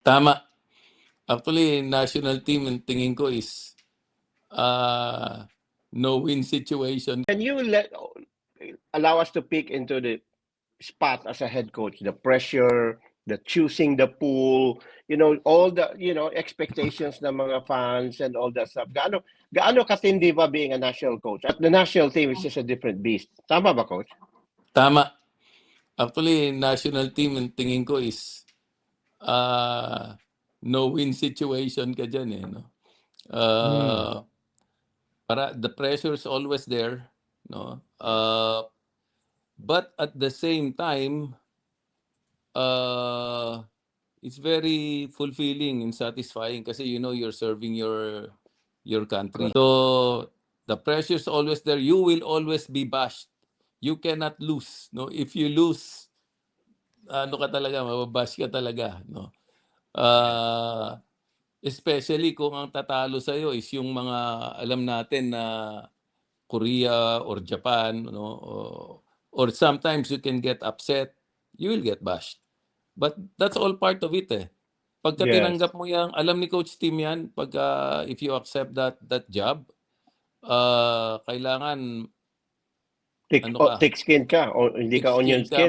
Tama. Actually, national team, ang tingin ko is no-win situation. Can you allow us to peek into the spot as a head coach, the pressure, the choosing the pool, all the, expectations ng mga fans and all that stuff. Gaano katindi ba being a national coach? At the national team is just a different beast. Tama ba, coach? Tama. Actually, national team, ang tingin ko is no-win situation ka dyan eh. No? Para the pressure is always there, no? But at the same time, it's very fulfilling and satisfying kasi you're serving your country. So the pressure is always there. You will always be bashed. You cannot lose, no? If you lose, ano ka talaga, mababash ka talaga, no? Especially kung ang tatalo sa iyo is yung mga alam natin na Korea or Japan, no? Or sometimes you can get upset, you will get bashed. But that's all part of it eh. Pagka Yes. tinanggap mo yan, alam ni Coach Tim yan, pagka if you accept that job, kailangan Thick skin ka o hindi ka thick skin onion ka, skin.